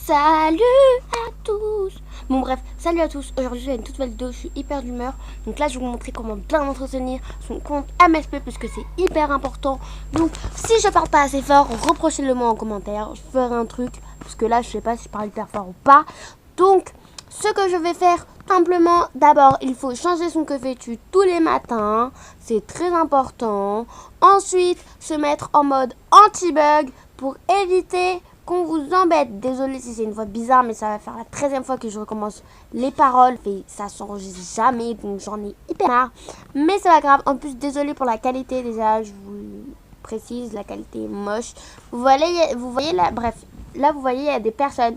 Salut à tous. Bon bref, salut à tous. Aujourd'hui j'ai une toute nouvelle vidéo, je suis hyper d'humeur. Donc là je vais vous montrer comment bien entretenir son compte MSP parce que c'est hyper important. Donc si je parle pas assez fort, reprochez-le moi en commentaire. Je ferai un truc parce que là je sais pas si je parle hyper fort ou pas. Donc ce que je vais faire simplement, d'abord il faut changer son que fais-tu tous les matins. C'est très important. Ensuite se mettre en mode anti-bug pour éviter qu'on vous embête. Désolée si c'est une voix bizarre, mais ça va faire la 13e fois que je recommence les paroles et ça s'enregistre jamais, donc j'en ai hyper marre. Mais c'est pas grave. En plus, désolée pour la qualité, déjà, je vous précise, la qualité est moche. Vous voyez là, bref, là vous voyez, il y a des personnes.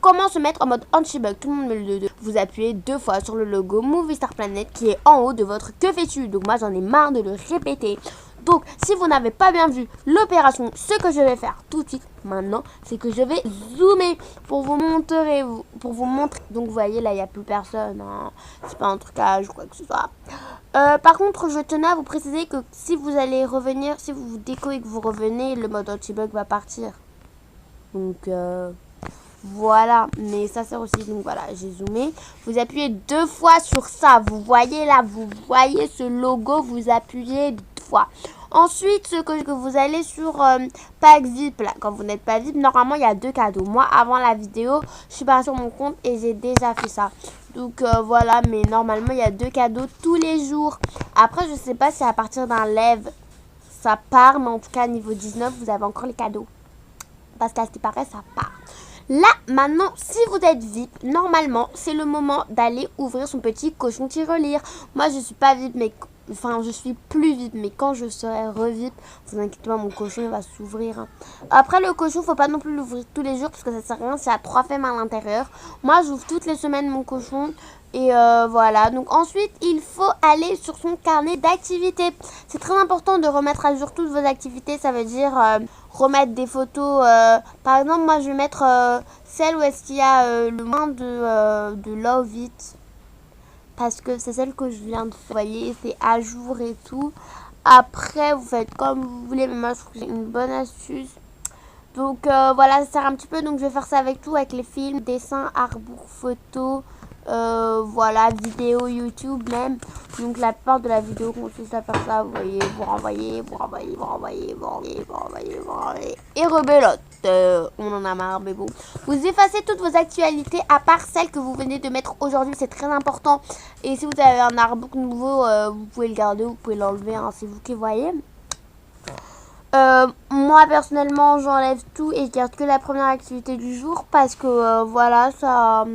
Comment se mettre en mode anti-bug? Tout le monde me le dit. Vous appuyez 2 fois sur le logo Movie Star Planet qui est en haut de votre que fais-tu. Donc moi j'en ai marre de le répéter. Donc si vous n'avez pas bien vu l'opération, ce que je vais faire tout de suite maintenant, c'est que je vais zoomer pour vous montrer. Donc vous voyez là il n'y a plus personne. Hein. C'est pas un trucage ou quoi que ce soit. Par contre je tenais à vous préciser que si vous allez revenir, si vous vous décollez et que vous revenez, le mode anti-bug va partir. Donc voilà, mais ça sert aussi, donc voilà, j'ai zoomé. Vous appuyez 2 fois sur ça, vous voyez là, vous voyez ce logo, vous appuyez 2 fois. Ensuite, ce que vous allez sur Pack VIP, là, quand vous n'êtes pas VIP, normalement il y a 2 cadeaux. Moi, avant la vidéo, je suis partie sur mon compte et j'ai déjà fait ça. Donc voilà, mais normalement il y a 2 cadeaux tous les jours. Après, je sais pas si à partir d'un live, ça part, mais en tout cas, niveau 19, vous avez encore les cadeaux. Parce qu'à ce qui paraît, ça part. Là, maintenant, si vous êtes VIP, normalement, c'est le moment d'aller ouvrir son petit cochon tirelire. Moi, je suis pas VIP, mais... Enfin, je suis plus VIP, mais quand je serai re-VIP, vous inquiétez pas, mon cochon va s'ouvrir. Hein. Après, le cochon, faut pas non plus l'ouvrir tous les jours, parce que ça sert à rien, c'est à 3 femmes à l'intérieur. Moi, j'ouvre toutes les semaines mon cochon. Et voilà, donc ensuite, il faut aller sur son carnet d'activités. C'est très important de remettre à jour toutes vos activités, ça veut dire... remettre des photos, par exemple moi je vais mettre celle où est-ce qu'il y a le moins de love it, parce que c'est celle que je viens de faire, vous voyez, c'est à jour et tout. Après vous faites comme vous voulez, mais moi je trouve que c'est une bonne astuce. Donc voilà, ça sert un petit peu, donc je vais faire ça avec tout, avec les films, dessins, artbook, photos, voilà, vidéo, YouTube même. Donc la plupart de la vidéo consiste à faire ça, vous voyez, vous renvoyez, et rebelote. On en a marre, mais bon. Vous effacez toutes vos actualités, à part celles que vous venez de mettre aujourd'hui, c'est très important. Et si vous avez un artbook nouveau, vous pouvez le garder, vous pouvez l'enlever, hein, c'est vous qui voyez. Moi personnellement j'enlève tout et je garde que la première activité du jour parce que voilà, ça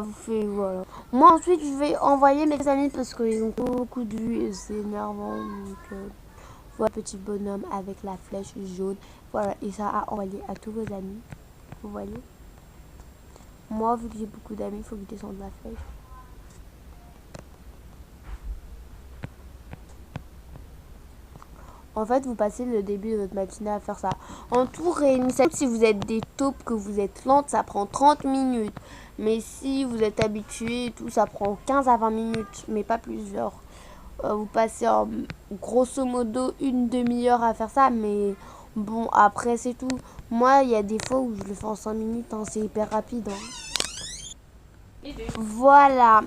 vous fait, voilà. Moi ensuite je vais envoyer mes amis parce qu'ils ont beaucoup de vues et c'est énervant. Donc voilà, petit bonhomme avec la flèche jaune, voilà, et ça a envoyé à tous vos amis, vous voyez. Moi vu que j'ai beaucoup d'amis, il faut que je descende la flèche. En fait, vous passez le début de votre matinée à faire ça. En tout, réunissez. Si vous êtes des taupes, que vous êtes lente, ça prend 30 minutes. Mais si vous êtes habitué et tout, ça prend 15 à 20 minutes. Mais pas plusieurs. Vous passez en grosso modo une demi-heure à faire ça. Mais bon, après, c'est tout. Moi, il y a des fois où je le fais en 5 minutes. Hein, c'est hyper rapide. Hein. Voilà.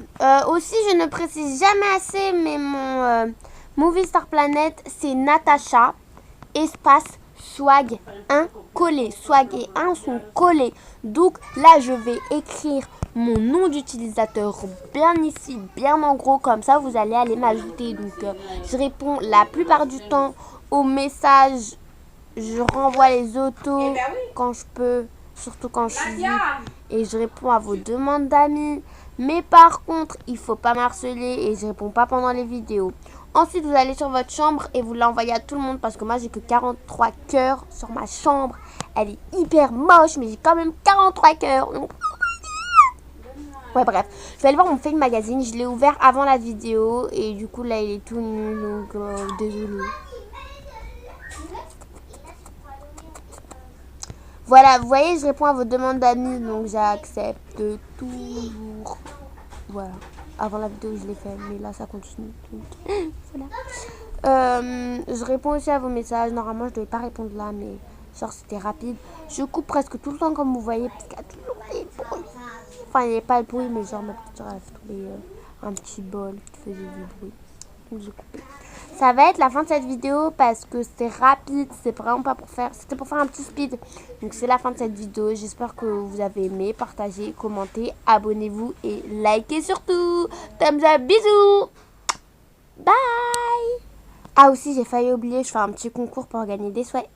Aussi, je ne précise jamais assez, mais mon... Movie Star Planet, c'est Natacha, espace, swag 1 collé. Swag et 1 sont collés. Donc là, je vais écrire mon nom d'utilisateur bien ici, bien en gros. Comme ça, vous allez aller m'ajouter. Donc, je réponds la plupart du temps aux messages. Je renvoie les autos quand je peux, surtout quand je suis vite. Et je réponds à vos demandes d'amis. Mais par contre, il faut pas m'harceler et je réponds pas pendant les vidéos. Ensuite, vous allez sur votre chambre et vous l'envoyez à tout le monde parce que moi, j'ai que 43 cœurs sur ma chambre. Elle est hyper moche, mais j'ai quand même 43 cœurs. Donc... ouais, bref. Je vais aller voir mon Fake Magazine. Je l'ai ouvert avant la vidéo et du coup, là, il est tout nul. Donc, désolé. Voilà, vous voyez, je réponds à vos demandes d'amis. Donc, j'accepte toujours. Voilà. Avant la vidéo, je l'ai fait, mais là, ça continue. Donc, voilà. Je réponds aussi à vos messages. Normalement, je ne devais pas répondre là, mais Genre c'était rapide. Je coupe presque tout le temps comme vous voyez parce qu'il y a toujours des bruits. Enfin il n'y a pas de bruit mais genre ma petite soeur elle a trouvé un petit bol qui faisait du bruit. Donc j'ai coupé. Ça va être la fin de cette vidéo parce que c'est rapide, c'est vraiment pas pour faire, c'était pour faire un petit speed. Donc c'est la fin de cette vidéo, j'espère que vous avez aimé, partagez, commentez, abonnez-vous et likez surtout. Thumbs up, bisous. Bye. Ah aussi j'ai failli oublier, je fais un petit concours pour gagner des souhaits.